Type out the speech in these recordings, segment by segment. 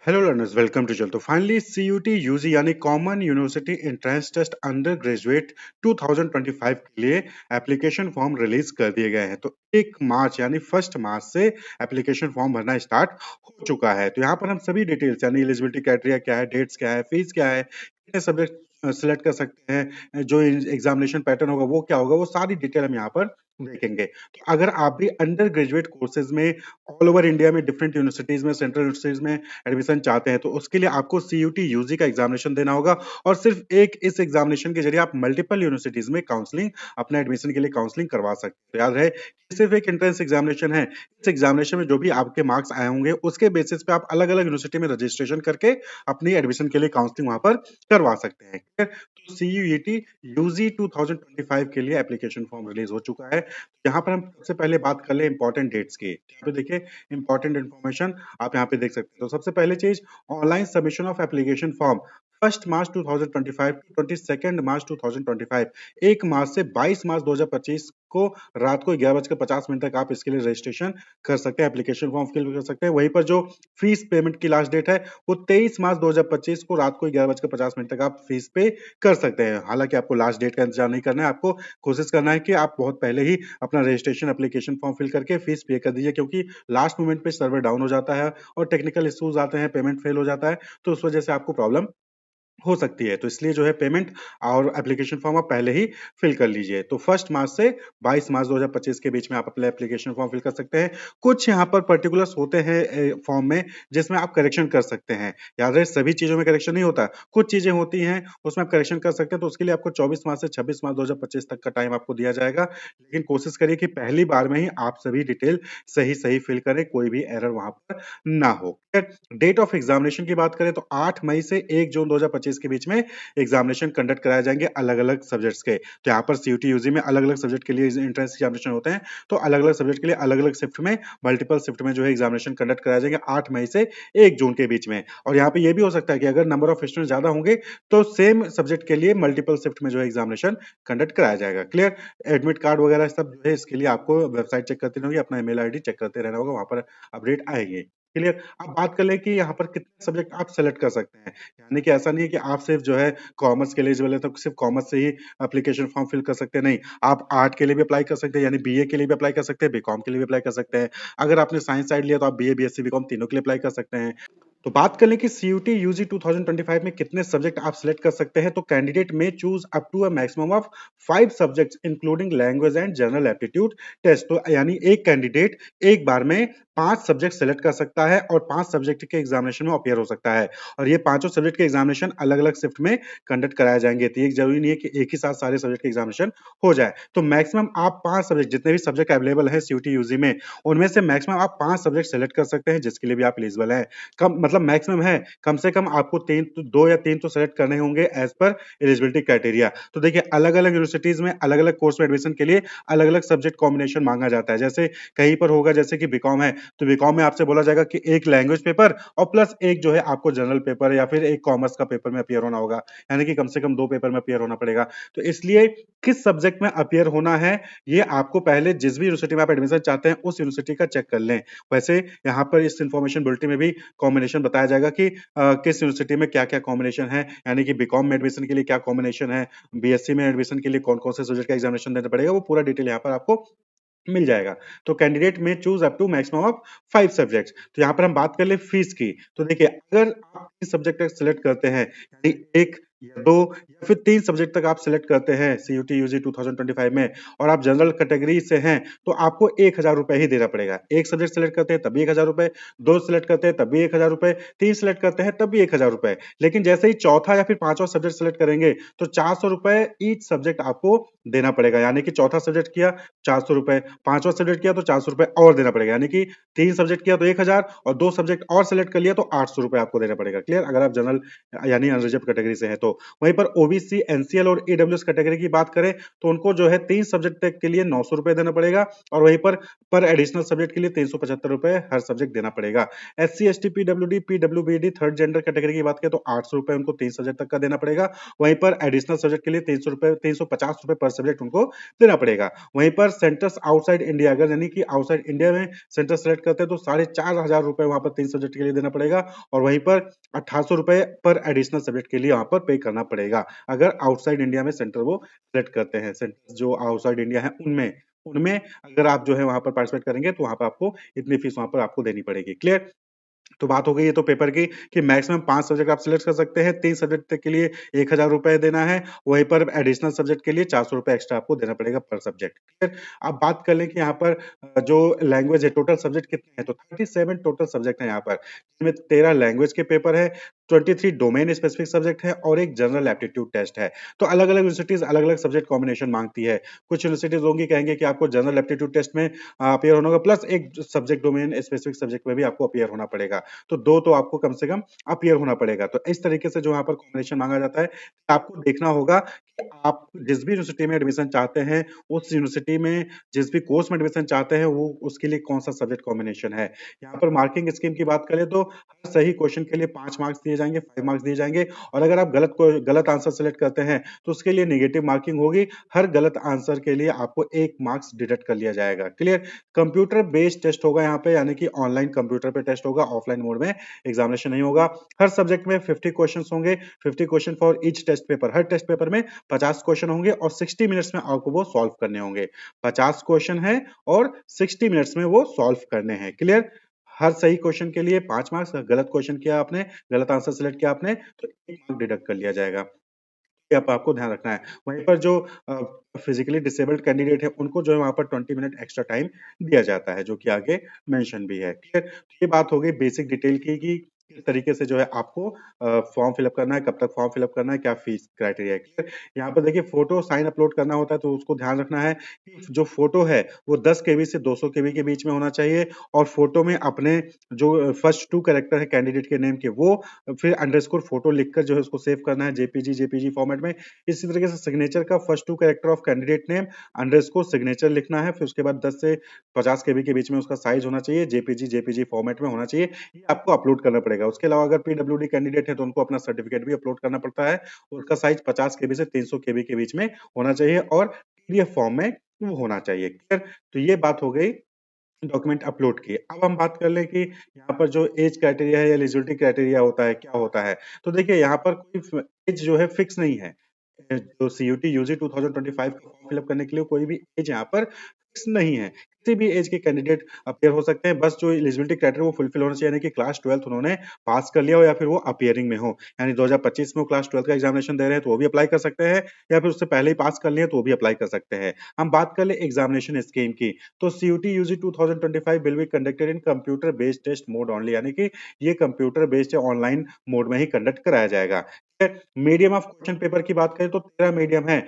Hello learners, welcome to चल। तो finally CUET UG यानी common university entrance test undergraduate 2025 के लिए एप्लीकेशन फॉर्म रिलीज कर दिए गए हैं। तो 1 मार्च यानी 1 मार्च से एप्लीकेशन फॉर्म भरना स्टार्ट हो चुका है। तो यहाँ पर हम सभी डिटेल्स यानी एलिजिबिलिटी क्राइटेरिया क्या है, डेट्स क्या है, फीस क्या है, कितने सब्जेक्ट सिलेक्ट कर सकते हैं, जो एग्जामिनेशन पैटर्न होगा वो क्या होगा, वो सारी डिटेल हम यहाँ पर देखेंगे। तो अगर आप भी अंडर ग्रेजुएट कोर्सेज में ऑल ओवर इंडिया में डिफरेंट यूनिवर्सिटीज में, सेंट्रल यूनिवर्सिटीज में एडमिशन चाहते हैं तो उसके लिए आपको सीयूटी यूजी का एग्जामिनेशन देना होगा और सिर्फ एक इस एग्जामिनेशन के जरिए आप मल्टीपल यूनिवर्सिटीज में काउंसलिंग अपने एडमिशन के लिए काउंसलिंग करवा सकते हैं। याद रहे कि सिर्फ एक एंट्रेंस एग्जामिनेशन है। इस एग्जामिनेशन में जो भी आपके मार्क्स आए होंगे उसके बेसिस पे आप अलग अलग यूनिवर्सिटी में रजिस्ट्रेशन करके अपनी एडमिशन के लिए काउंसलिंग वहां पर करवा सकते हैं। तो सीयूईटी यूजी 2025 के लिए एप्लीकेशन फॉर्म रिलीज हो चुका है। यहाँ पर हम सबसे पहले बात कर ले इंपॉर्टेंट डेट्स की। यहाँ पे देखिए इंपॉर्टेंट इन्फॉर्मेशन आप यहाँ पे देख सकते हैं। तो सबसे पहले चीज, online submission of application form 1 March 2025 to 22 March 2025। 1 March से 22 मार्च 2025 को रात को 11:50 तक आप इसके लिए रजिस्ट्रेशन कर सकते हैं, एप्लीकेशन फॉर्म फिल कर सकते हैं। वहीं पर जो फीस पेमेंट की लास्ट डेट है वो 23 मार्च 2025 को रात को 11:50 तक आप फीस पे कर सकते हैं। हालांकि आपको लास्ट डेट का इंतजार नहीं करना है, आपको कोशिश करना है कि आप बहुत पहले ही अपना रजिस्ट्रेशन एप्लीकेशन फॉर्म फिल करके फीस पे कर दीजिए, क्योंकि लास्ट मोमेंट पे सर्वर डाउन हो जाता है और टेक्निकल इश्यूज आते हैं, पेमेंट फेल हो जाता है, तो उस वजह से आपको प्रॉब्लम हो सकती है। तो इसलिए जो है पेमेंट और एप्लीकेशन फॉर्म आप पहले ही फिल कर लीजिए। तो 1 मार्च से 22 मार्च 2025 के बीच में आप अपने एप्लीकेशन फॉर्म फिल कर सकते हैं। कुछ यहाँ पर पर्टिकुलर्स होते हैं फॉर्म में जिसमें आप करेक्शन कर सकते हैं। याद रहे सभी चीजों में करेक्शन नहीं होता, कुछ चीजें होती हैं उसमें आप करेक्शन कर सकते हैं। तो उसके लिए आपको 24 मार्च से 26 मार्च 2025 तक का टाइम आपको दिया जाएगा। लेकिन कोशिश करिए कि पहली बार में ही आप सभी डिटेल सही सही फिल करें, कोई भी एरर वहां पर ना हो। डेट ऑफ एग्जामिनेशन की बात करें तो 8 मई से 1 जून 2025 के बीच में एग्जामिनेशन कंडक्ट कराए जाएंगे अलग अलग सब्जेक्ट्स के। तो यहाँ पर सीयूटी यूजी में अलग अलग सब्जेक्ट के लिए एंट्रेंस एग्जामिनेशन होते हैं, तो अलग अलग सब्जेक्ट के लिए अलग अलग शिफ्ट में, मल्टीपल शिफ्ट में जो है एग्जामिनेशन कंडक्ट कराए जाएंगे 8 मई से 1 जून के बीच में। और यहाँ पे ये भी हो सकता है कि अगर नंबर ऑफ स्टूडेंट ज्यादा होंगे तो सेम सब्जेक्ट के लिए मल्टीपल शिफ्ट में जो है एग्जामिनेशन कंडक्ट कराया जाएगा। क्लियर? एडमिट कार्ड वगैरह सब जो है इसके लिए आपको वेबसाइट चेक करते रहेंगे, अपना ईमेल आईडी चेक करते रहना होगा, वहां पर अपडेट आएंगे। क्लियर? अब बात कर लें कि यहाँ पर कितने सब्जेक्ट आप सेलेक्ट कर सकते हैं। यानी कि ऐसा नहीं है कि आप सिर्फ जो है कॉमर्स के लिए एलिजिबल है तो सिर्फ कॉमर्स से ही एप्लीकेशन फॉर्म फिल कर सकते हैं, नहीं। आप आर्ट के लिए भी अप्लाई कर सकते हैं, यानी बीए के लिए भी अप्लाई कर सकते हैं, बीकॉम के लिए भी अप्लाई कर सकते हैं। अगर आपने साइंस साइड लिया तो आप बीए, बीएससी, बीकॉम तीनों के लिए अप्लाई कर सकते हैं। तो बात कर लें कि सीयूटी यूजी 2025 में कितने सब्जेक्ट आप सिलेक्ट कर सकते हैं। तो कैंडिडेट में choose up to a maximum of 5 subjects including language and general aptitude test. तो यानी एक कैंडिडेट एक बार में 5 सब्जेक्ट सेलेक्ट कर सकता है और 5 सब्जेक्ट के एग्जामिनेशन में अपियर हो सकता है। और ये पांचों सब्जेक्ट के एग्जामिनेशन अलग अलग शिफ्ट में कंडक्ट कराए जाएंगे। तो ये जरूरी नहीं है कि एक ही साथ सारे सब्जेक्ट के एग्जामिनेशन हो जाए। तो मैक्सिमम आप 5 सब्जेक्ट, जितने भी सब्जेक्ट अवेलेबल है सीयूटी यूजी में, उनमें से मैक्सिमम आप 5 सब्जेक्ट सेलेक्ट कर सकते हैं जिसके लिए भी आप एलिजिबल हैं। कम मतलब मैक्सिमम है, कम से कम आपको 3 तो 2 या 3 तो सेलेक्ट करने होंगे एज पर एलिजिबिलिटी क्राइटेरिया। तो देखिए अलग अलग यूनिवर्सिटीज में अलग अलग कोर्स में एडमिशन के लिए अलग अलग सब्जेक्ट कॉम्बिनेशन मांगा जाता है। जैसे कहीं पर होगा जैसे कि बीकॉम है तो बीकॉम में आपसे बोला जाएगा कि एक लैंग्वेज पेपर और प्लस एक जो है आपको जनरल पेपर या फिर एक कॉमर्स का पेपर में अपियर होना होगा, यानी कि कम से कम 2 पेपर में अपियर होना पड़ेगा। तो इसलिए किस सब्जेक्ट में अपियर होना है ये आपको पहले जिस भी यूनिवर्सिटी में आप एडमिशन चाहते हैं उस यूनिवर्सिटी का चेक कर लें। वैसे यहाँ पर इस इंफॉर्मेशन बुलेटिन में भी कॉम्बिनेशन बताया जाएगा कि किस यूनिवर्सिटी में क्या क्या कॉम्बिनेशन है, यानी कि बीकॉम में एडमिशन के लिए क्या कॉम्बिनेशन है, बीएससी में एडमिशन के लिए कौन कौन से सब्जेक्ट का एग्जामिनेशन देना पड़ेगा, वो पूरा डिटेल यहाँ पर आपको मिल जाएगा। तो कैंडिडेट में choose up to maximum of 5 subjects. तो यहाँ पर हम बात कर ले फीस की। तो देखिए अगर आप 3 सब्जेक्ट तक सिलेक्ट करते हैं, यानी 1 या 2 या फिर 3 सब्जेक्ट तक आप सिलेक्ट करते हैं सीयूटी यूजी 2025 में और आप जनरल कैटेगरी से हैं तो आपको 1000 रुपए ही देना पड़ेगा। एक सब्जेक्ट सिलेक्ट करते हैं तब भी 1000 रुपए, 2 सिलेक्ट करते हैं तब भी 1000 रुपए, 3 सिलेक्ट करते हैं तब भी 1000 रुपए। लेकिन जैसे ही चौथा या फिर पांचवा सब्जेक्ट सिलेक्ट करेंगे तो 400 रुपए ईच सब्जेक्ट आपको देना पड़ेगा। यानी कि चौथा सब्जेक्ट किया 400 रुपए, पांचवा सब्जेक्ट किया तो 400 रुपए और देना पड़ेगा। यानी कि 3 सब्जेक्ट किया तो 1000 और 2 सब्जेक्ट और सिलेक्ट कर लिया तो 800 रुपए आपको देना पड़ेगा। क्लियर? अगर आप जनरल यानी अनरिजर्व कैटेगरी से हैं तो। वहीं पर ओबीसी, एनसीएल और ईडब्ल्यूएस कैटेगरी की बात करें तो उनको जो है 3 सब्जेक्ट तक के लिए 900 रुपए देना पड़ेगा और वहीं पर एडिशनल सब्जेक्ट के लिए 375 रुपए हर सब्जेक्ट देना पड़ेगा। SC, ST, PWD, PWBD third gender category की बात करें तो 800 रुपए उनको 3 सब्जेक्ट तक का देना पड़ेगा। वहीं पर एडिशनल सब्जेक्ट के लिए 300 रुपए, 350 रुपए पर सब्जेक्ट उनको देना पड़ेगा। वहीं पर सेंटर्स आउटसाइड इंडिया, अगर यानी कि आउटसाइड इंडिया में सेंटर सेलेक्ट करते हैं तो 4,500 रुपए वहां पर 3 सब्जेक्ट के लिए देना पड़ेगा, और वहीं पर 1,800 रुपए पर एडिशनल सब्जेक्ट के लिए वहां पर पे करना पड़ेगा, अगर आउटसाइड इंडिया में सेंटर वो सेलेक्ट करते हैं। सेंटर जो आउटसाइड इंडिया है उनमें उनमें अगर आप जो है वहां पर पार्टिसिपेट करेंगे तो वहां पर आपको इतनी फीस वहां पर आपको देनी पड़ेगी। क्लियर? तो बात हो गई ये तो पेपर की कि मैक्सिमम 5 सब्जेक्ट आप सिलेक्ट कर सकते हैं, 3 सब्जेक्ट के लिए 1,000 रुपए देना है, वहीं पर एडिशनल सब्जेक्ट के लिए 400 रुपए एक्स्ट्रा आपको देना पड़ेगा पर सब्जेक्ट। ठीक है? अब बात कर लें कि यहाँ पर जो लैंग्वेज है, टोटल सब्जेक्ट कितने हैं, तो 37 टोटल सब्जेक्ट है यहाँ पर, जिसमें 13 लैंग्वेज के पेपर है, 23 डोमेन स्पेसिफिक सब्जेक्ट है और एक जनरल एप्टीट्यूड टेस्ट है। तो अलग अलग यूनिवर्सिटीज अलग अलग सब्जेक्ट कॉम्बिनेशन मांगती है। कुछ यूनिवर्सिटीज होंगी कहेंगे कि आपको जनरल एप्टीट्यूड टेस्ट में अपियर होना होगा, प्लस एक सब्जेक्ट डोमेन स्पेसिफिक सब्जेक्ट में भी आपको अपियर होना पड़ेगा, तो दो तो आपको कम से कम अपियर होना पड़ेगा। तो इस तरीके से जो यहाँ पर कॉम्बिनेशन मांगा जाता है, आपको देखना होगा कि आप जिस भी यूनिवर्सिटी में एडमिशन चाहते हैं, उस यूनिवर्सिटी में जिस भी कोर्स में एडमिशन चाहते हैं, वो उसके लिए कौन सा सब्जेक्ट कॉम्बिनेशन है। यहाँ पर मार्किंग स्कीम की बात करें तो हर सही क्वेश्चन के लिए 5 मार्क्स दिए जाएंगे, 5 मार्क्स दिए जाएंगे, और अगर आप गलत आंसर सेलेक्ट करते हैं तो उसके लिए नेगेटिव मार्किंग होगी। हर गलत आंसर के लिए आपको 1 मार्क्स डिडक्ट कर लिया जाएगा। क्लियर? कंप्यूटर बेस्ड टेस्ट होगा यहाँ पे, यानी कि ऑनलाइन कंप्यूटर पे टेस्ट होगा, ऑफलाइन मोड में एग्जामिनेशन नहीं होगा। हर सब्जेक्ट में 50 क्वेश्चन होंगे, 50 question for each test paper. हर टेस्ट पेपर में 50 क्वेश्चन होंगे और 60 मिनट्स में आपको वो सॉल्व करने होंगे। 50 क्वेश्चन है और 60 मिनट्स में वो सॉल्व करने हैं। क्लियर? हर सही क्वेश्चन के लिए 5 मार्क्स, गलत क्वेश्चन किया आपने, गलत आंसर सेलेक्ट किया आपने, तो 1 मार्क डिडक्ट कर लिया जाएगा। ये आपको ध्यान रखना है। वहीं पर जो फिजिकली डिसेबल्ड कैंडिडेट है, उनको जो है वहां पर 20 मिनट एक्स्ट्रा टाइम दिया जाता है, जो कि आगे मेंशन भी है। ठीक है? तो ये बात हो गई बेसिक डिटेल की कि किस तरीके से जो है आपको फॉर्म फिलअप करना है, कब तक फॉर्म फिलअप करना है, क्या फीस क्राइटेरिया है। क्लियर? यहाँ पर देखिए फोटो साइन अपलोड करना होता है, तो उसको ध्यान रखना है कि जो फोटो है वो 10 केबी से 200 केबी के बीच में होना चाहिए, और फोटो में अपने जो फर्स्ट 2 कैरेक्टर है कैंडिडेट के नेम के, वो फिर अंडरस्कोर फोटो लिखकर जो है उसको सेव करना है जेपीजी फॉर्मेट में। इसी तरीके से सिग्नेचर का first 2 character of candidate name underscore signature लिखना है, फिर उसके बाद 10 से 50 केबी के बीच में उसका साइज होना चाहिए, जेपीजी फॉर्मेट में होना चाहिए। ये आपको अपलोड करना पड़ेगा। उसके अलावा अगर पीडब्ल्यूडी कैंडिडेट है तो उनको अपना सर्टिफिकेट भी अपलोड करना पड़ता है, उसका साइज 50 केबी से 300 केबी के बीच में होना चाहिए, और पीडीएफ फॉर्म में वो होना चाहिए। क्लियर? तो ये बात हो गई डॉक्यूमेंट अपलोड की। अब हम बात कर लें कि यहाँ पर जो एज क्राइटेरिया है या एलिजिबिलिटी क्राइटेरिया होता है, क्या होता है। तो देखिए यहाँ पर कोई एज जो है फिक्स नहीं है। जो सीयूटी यूजी 2025 का फॉर्म फिलअप करने के लिए कोई भी एज यहाँ पर फिक्स नहीं है। किसी भी एज के कैंडिडेट अपियर हो सकते हैं, बस जो एलिजिबिलिटी क्राइटेरिया वो फुलफिल होना चाहिए, यानी कि क्लास 12th उन्होंने पास कर लिया हो, या फिर वो अपियरिंग में हो। यानी 2025 में वो क्लास 12th का एग्जामिनेशन दे रहे हैं तो वो भी अप्लाई कर सकते हैं, या फिर उससे पहले ही पास कर लिए तो वो भी अप्लाई कर सकते हैं। हम बात कर ले एग्जामिनेशन स्कीम की, तो CUET UG 2025 will be conducted in computer based test mode only, यानी कि ये कंप्यूटर बेस्ड ऑनलाइन मोड में ही कंडक्ट कराया जाएगा। मीडियम ऑफ क्वेश्चन पेपर की बात करें तो 13 मीडियम है,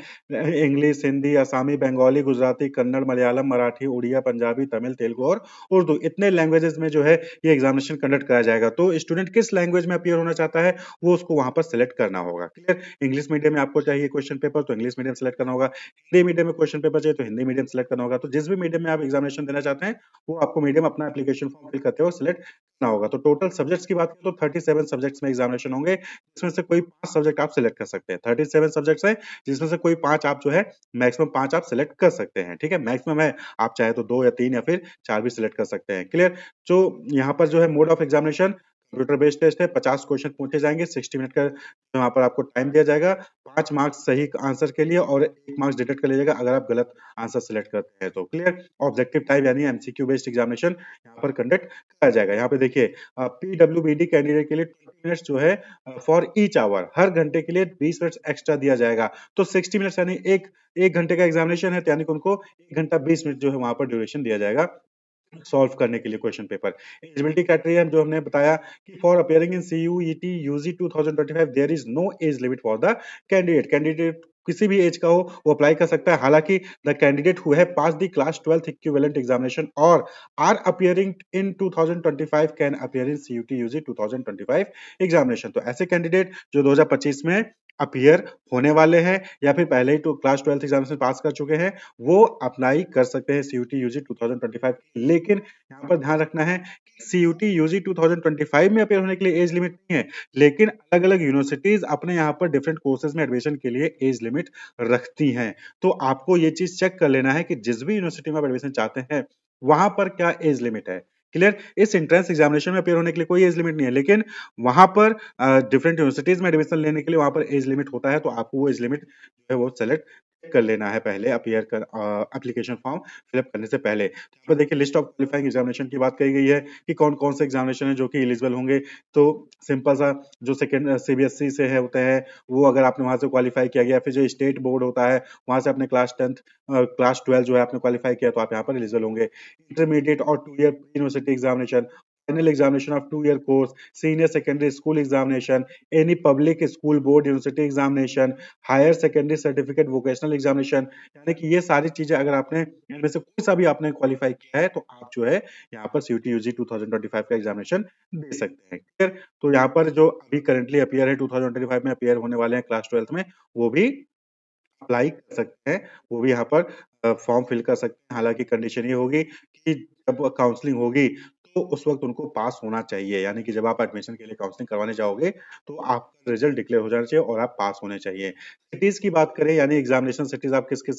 इंग्लिश, हिंदी, असमी, बंगाली, गुजराती, कन्नड़, मलयालम, मराठी, उड़िया, पंजाबी, तमिल, तेलुगु और उर्दू, इतने लैंग्वेजेस में जो है ये एग्जामिनेशन कंडक्ट कराया जाएगा। तो स्टूडेंट किस लैंग्वेज में अपियर होना चाहता है वो उसको वहां पर सिलेक्ट करना होगा। क्लियर? इंग्लिश मीडियम में आपको चाहिए क्वेश्चन पेपर तो इंग्लिश मीडियम सेलेक्ट करना होगा, हिंदी मीडियम में क्वेश्चन पेपर चाहिए तो हिंदी मीडियम सेलेक्ट करना होगा। तो जिस भी मीडियम में आप एग्जामिनेशन देना चाहते हैं वो आपको मीडियम अपना एप्लीकेशन फॉर्म फिल करते हुए सिलेक्ट करना होगा। तो टोटल सब्जेक्ट्स की बात करें तो 37 सब्जेक्ट्स में एग्जामिनेशन होंगे, जिसमें से कोई 5 सब्जेक्ट आप सिलेक्ट कर सकते हैं। 37 सब्जेक्ट्स हैं, जिसमें से कोई 5 आप जो है मैक्सिमम 5 आप सिलेक्ट कर सकते हैं। ठीक है? मैक्सिमम है, आप चाहे तो 2 या 3 या फिर 4 भी सिलेक्ट कर सकते हैं। क्लियर? जो यहाँ पर जो है mode of examination computer based test है, 50 क्वेश्चन पूछे जाएंगे, 60 मिनट का वहां पर आपको टाइम दिया जाएगा, 5 मार्क्स सही आंसर के लिए और 1 मार्क्स डिडक्ट कर लिया जाएगा अगर आप गलत आंसर सेलेक्ट करते हैं तो। क्लियर? ऑब्जेक्टिव टाइप यानी एमसीक्यू बेस्ड एग्जामिनेशन यहाँ पर कंडक्ट कराया जाएगा। यहाँ पे देखिए पीडब्ल्यूबीडी कैंडिडेट के लिए 20 मिनट्स जो है फॉर ईच आवर, हर घंटे के लिए 20 मिनट्स एक्स्ट्रा दिया जाएगा। तो 60 मिनट्स यानी एक घंटे का एग्जामिनेशन है, तो यानी कि उनको 1 घंटा 20 मिनट जो है वहां पर ड्यूरेशन दिया जाएगा सॉल्व करने के लिए क्वेश्चन पेपर। एलिजिबिलिटी क्राइटेरिया जो हमने बताया कि for appearing in CUET UG 2025 there is no age limit for the candidate किसी भी एज का हो वो अप्लाई कर सकता है। हालांकि the candidate who have pass the class 12th equivalent examination और are appearing in 2025 can appear in CUET UG 2025 examination. तो ऐसे कैंडिडेट जो 2025 में अपीयर होने वाले हैं या फिर पहले ही तो क्लास 12th एग्जामिनेशन पास कर चुके हैं, वो अप्लाई कर सकते हैं सीयूटी यूजी 2025। लेकिन यहाँ पर ध्यान रखना है कि सीयूटी यूजी 2025 में अपीयर होने के लिए एज लिमिट नहीं है, लेकिन अलग-अलग यूनिवर्सिटीज अपने यहाँ पर डिफरेंट कोर्सेज में एडमिशन के लिए एज लिमिट रखती हैं। तो आपको ये चीज चेक कर लेना है कि जिस भी यूनिवर्सिटी में आप एडमिशन चाहते हैं, वहां पर क्या एज लिमिट है। क्लियर? इस एंट्रेंस एग्जामिनेशन में अपीयर होने के लिए कोई एज लिमिट नहीं है, लेकिन वहां पर डिफरेंट यूनिवर्सिटीज में एडमिशन लेने के लिए वहां पर एज लिमिट होता है, तो आपको वो एज लिमिट जो है वो सेलेक्ट कर लेना है पहले अपीयर कर एप्लीकेशन फॉर्म फिलअप करने से पहले। यहाँ पर देखिए लिस्ट ऑफ क्वालिफाइंग एग्जामिनेशन की बात कही गई है कि कौन कौन से एग्जामिनेशन है जो कि एलिजिबल होंगे। तो सिंपल सा जो सेकेंड सीबीएसई से है होते हैं, वो अगर आपने वहां से क्वालिफाई किया गया, फिर जो स्टेट बोर्ड होता है वहां से अपने क्लास 10th क्लास 12 जो है आपने क्वालिफाई किया, तो आप यहाँ पर एलिजिबल होंगे। इंटरमीडिएट और 2 year university examination, final examination of 2 year course, senior secondary school examination, any public school board university examination, higher secondary certificate vocational examination, यानी कि ये सारी चीजें अगर आपने इनमें से कोई सा भी आपने क्वालिफाई किया है, तो आप जो है यहाँ पर सीयूटी यूजी 2025 का एग्जामिनेशन दे सकते हैं। क्लियर? तो यहाँ पर जो अभी करंटली अपीयर है 2025 में अपीयर होने वाले हैं क्लास 12th में, वो भी अप्लाई कर सकते हैं, वो भी यहाँ पर फॉर्म फिल कर सकते हैं। हालांकि कंडीशन ये होगी कि जब काउंसलिंग होगी तो उस वक्त उनको पास होना चाहिए, यानी कि जब आप एडमिशन के लिए काउंसलिंग करवाने जाओगे तो आपका रिजल्ट डिक्लेयर हो जाना चाहिए और आप पास होने चाहिए। सिटीज की बात करें, यानी एग्जामिनेशन सिटीज, आप किस किस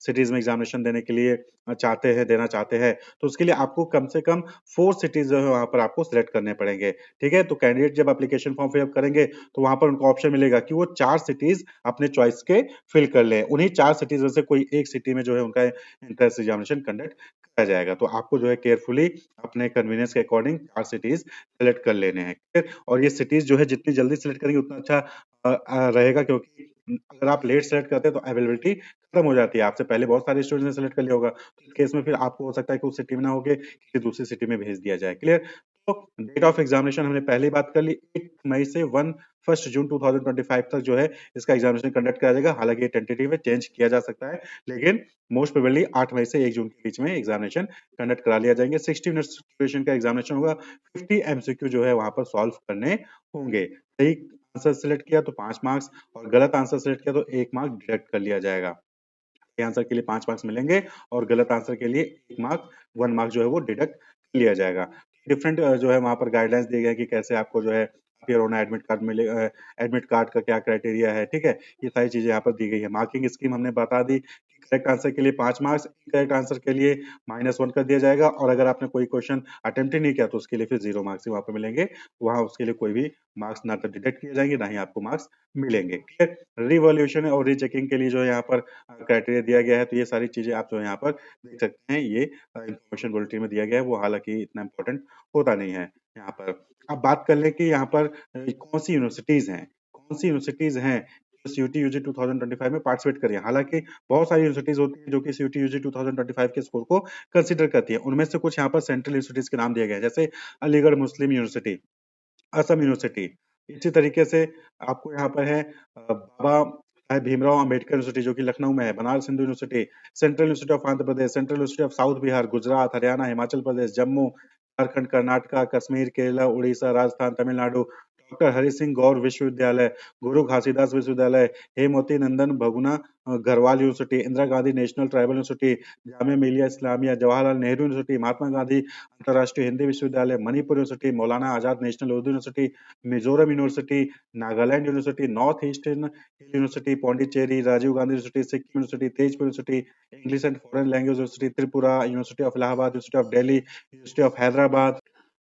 सिटीज में एग्जामिनेशन देने के लिए चाहते हैं, देना चाहते हैं, तो उसके लिए आपको कम से कम 4 सिटीज जो है वहां पर आपको सिलेक्ट करने पड़ेंगे। ठीक है? तो कैंडिडेट जब एप्लीकेशन फॉर्म फिलअप करेंगे तो वहां पर उनको ऑप्शन मिलेगा कि वो 4 सिटीज अपने चॉइस के फिल कर ले। उन्हीं 4 सिटीज में से कोई एक सिटी में जो है उनका एंट्रेंस एग्जामिनेशन कंडक्ट किया जाएगा। तो आपको जो है केयरफुली अपने कन्वीनियंस के अकॉर्डिंग 4 सिटीज सेलेक्ट कर लेने हैं। ठीक है? और ये सिटीज जो है जितनी जल्दी सेलेक्ट करेंगे उतना अच्छा रहेगा, क्योंकि अगर आप लेट सेलेक्ट करते हैं तो अवेलेबिलिटी खत्म हो जाती है। आपसे पहले बहुत सारे स्टूडेंट्स ने सेलेक्ट कर लिया होगा, तो इस केस में फिर आपको हो सकता है कि उस सिटी में ना होके किसी दूसरी सिटी में भेज दिया जाए। क्लियर? तो डेट ऑफ एग्जामिनेशन हमने पहले ही बात कर ली, 1 मई से 1 जून 2025 तक जो है इसका एग्जामिनेशन कंडक्ट किया जाएगा। हालांकि ये टेंटेटिव है, चेंज किया जा सकता है, लेकिन मोस्ट प्रोबेबली 8 मई से 1 जून के बीच में एग्जामिनेशन कंडक्ट करा लिया जाएंगे। 60 मिनट्स ड्यूरेशन का एग्जामिनेशन होगा। 50 एमसीक्यू जो है वहां पर सॉल्व करने होंगे। सही आंसर सिलेक्ट किया तो 5 मार्क्स, और गलत आंसर सिलेक्ट किया तो 1 मार्क डिडक्ट कर लिया जाएगा। सही आंसर के लिए 5 मार्क्स मिलेंगे और गलत आंसर के लिए 1 मार्क 1 मार्क जो है वो डिडक्ट कर लिया जाएगा। डिफरेंट जो है वहां पर गाइडलाइंस दिए गए हैं कि कैसे आपको जो है अपियर होना, एडमिट कार्ड मिले, एडमिट कार्ड का क्या क्राइटेरिया है। ठीक है? ये सारी चीजें यहाँ पर दी गई है। मार्किंग स्कीम हमने बता दी कि करेक्ट आंसर के लिए 5 मार्क्स, इनकरेक्ट आंसर के लिए -1 कर दिया जाएगा, और अगर आपने कोई क्वेश्चन अटेम्प्ट ही नहीं किया तो उसके लिए फिर 0 मार्क्स ही वहां पर मिलेंगे। वहां उसके लिए कोई भी मार्क्स ना तो डिडक्ट किए जाएंगे, ना ही आपको मार्क्स मिलेंगे। क्लियर? रिवॉल्यूशन और रीचेकिंग के लिए जो है यहाँ पर क्राइटेरिया दिया गया है, तो ये सारी चीजें आप जो है यहाँ पर देख सकते हैं। ये इंफॉर्मेशन बुलेटिन में दिया गया है, वो हालांकि इतना इम्पोर्टेंट होता नहीं है यहाँ पर। अब बात कर लें कि यहाँ पर कौन सी यूनिवर्सिटीज हैं, कौन सी यूनिवर्सिटीज हैं जो सीयूटी यूजी 2025 में पार्टिसिपेट करी है। हालांकि बहुत सारी यूनिवर्सिटीज होती है जो कि सीयूटी यूजी 2025 के स्कोर को कंसिडर करती है। उनमें से कुछ यहाँ पर सेंट्रल यूनिवर्सिटीज के नाम दिए गए हैं, जैसे Aligarh Muslim university, Assam university. इसी तरीके से आपको यहाँ पर है बाबा साहेब भीमराव अंबेडकर यूनिवर्सिटी जो कि लखनऊ में है, Banaras Hindu university, central university of Andhra Pradesh, central university of south Bihar, Gujarat, Haryana, Himachal Pradesh, Jammu, Jharkhand, Karnataka, Kashmir, Kerala, Orissa, Rajasthan, Tamil Nadu, doctor Hari Singh Gour Vishwavidyalaya, Guru Ghasidas Vishwavidyalaya, Hemwati Nandan Bahuguna Garhwal university, Indira Gandhi national tribal university, Jamia Millia Islamia, Jawaharlal Nehru university, Mahatma Gandhi Antarrashtriya Hindi Vishwavidyalaya, Manipur university, Maulana Azad national Urdu university, Mizoram university, Nagaland university, north eastern university, Pondicherry, Rajiv Gandhi university, Sikkim university, Tezpur university, English and foreign language university, Tripura, university of Allahabad, university of Delhi, university of Hyderabad,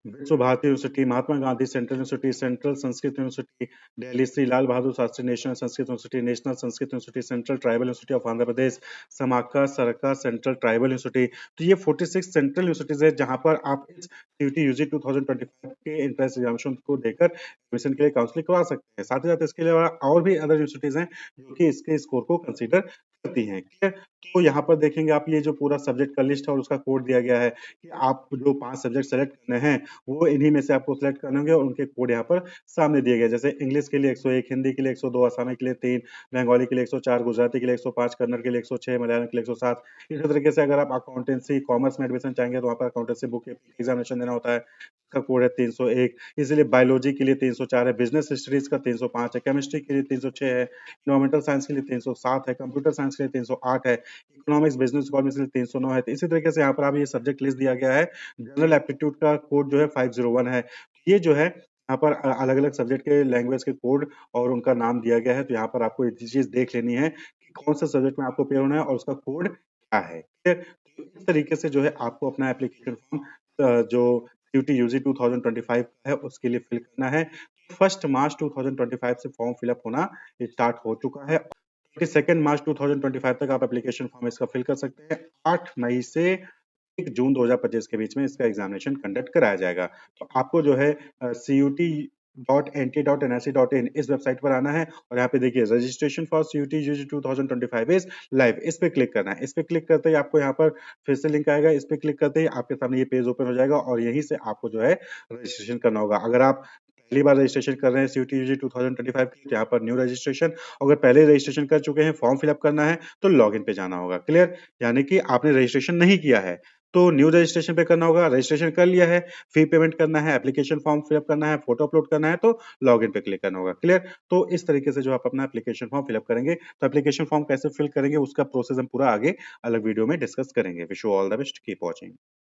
Vishwa Bharati university, Mahatma Gandhi central university, central Sanskrit university, Delhi, Shri Lal Bahadur Shastri national Sanskrit university, national Sanskrit university, central tribal university of Andhra प्रदेश, समाका सरका central tribal university. तो ये 46 central universities है जहां पर आप इस CUT UG 2025 के entrance examination को देकर एडमिशन के लिए काउंसलिंग करवा सकते हैं। साथ ही साथ इसके अलावा और भी अदर यूनिवर्सिटीज हैं जो कि इसके स्कोर को कंसीडर करती हैं। ठीक है? तो यहाँ पर देखेंगे आप ये जो पूरा सब्जेक्ट का लिस्ट है और उसका कोड दिया गया है कि आप जो 5 सब्जेक्ट सेलेक्ट करने हैं, वो इन्हीं में से आपको सेलेक्ट करने होंगे और उनके कोड यहाँ पर सामने दिए गए हैं। जैसे इंग्लिश के लिए 101, हिंदी के लिए 102, असामी के लिए 3, बंगाली के लिए 104, गुजराती के लिए 105, कन्नड़ के लिए 106, मलयालम के लिए 107। इसी तरीके से अगर आप अकाउंटेंसी, कॉमर्स में एडमिशन चाहेंगे तो वहाँ पर अकाउंटेंसी बुक एग्जामिनेशन देना होता है, उसका कोड है 301। इसीलिए बायोलॉजी के लिए 304 है, बिजनेस स्टडीज का 305 है, केमिस्ट्री के लिए 306 है, इन्वायरमेंटल साइंस के लिए 307 है, कंप्यूटर साइंस के लिए 308 है, इकोनॉमिक्स बिजनेस इकोनॉमिक्स के लिए 309 है। तो इसी तरीके से यहाँ पर आप ये सब्जेक्ट लिस्ट दिया गया है। जनरल एप्टीट्यूड का कोड जो है 501 है। ये जो है यहाँ पर अलग अलग सब्जेक्ट के लैंग्वेज के कोड और उनका नाम दिया गया है। तो यहाँ पर आपको ये चीज देख लेनी है कि कौन सा सब्जेक्ट में आपको पेयर होना है और उसका कोड क्या है। ठीक है, तो इस तरीके से जो है आपको अपना एप्लीकेशन फॉर्म जो सीयूटी यूजी 2025 का है उसके लिए फिल करना है। 1 मार्च 2025 से फॉर्म फिलअप होना स्टार्ट हो चुका है। 22 मार्च 2025 तक आप एप्लीकेशन फॉर्म इसका फिल कर सकते हैं। 8 मई से 1 जून 2025 के बीच में इसका एग्जामिनेशन कंडक्ट कराया जाएगा। तो आपको जो है CUT.NT.NIC.in इस वेबसाइट पर आना है और यहाँ पे देखिए registration for CUT UG 2025 is live, इस पे क्लिक करना है। इस पे क्लिक करते ही आपको यहाँ पर फिर से लिंक आएगा, इस पे क्लिक करते ही आपके सामने ये पेज ओपन हो जाएगा और यहीं से आपको जो है रजिस्ट्रेशन करना होगा। अगर आप पहली बार रजिस्ट्रेशन कर रहे हैं CUT UG 2025 की, तो यहाँ पर न्यू रजिस्ट्रेशन, अगर पहले रजिस्ट्रेशन कर चुके हैं, फॉर्म फिलअप करना है तो लॉगिन पे जाना होगा। क्लियर, यानी कि आपने रजिस्ट्रेशन नहीं किया है तो न्यू रजिस्ट्रेशन पे करना होगा, रजिस्ट्रेशन कर लिया है, फी पेमेंट करना है, एप्लीकेशन फॉर्म फिलअप करना है, फोटो अपलोड करना है तो लॉगिन पे क्लिक करना होगा। क्लियर, तो इस तरीके से जो आप अपना एप्लीकेशन फॉर्म फिलअप करेंगे, तो एप्लीकेशन फॉर्म कैसे फिल करेंगे उसका प्रोसेस हम पूरा आगे अलग वीडियो में डिस्कस करेंगे। Wish you all the best, keep watching.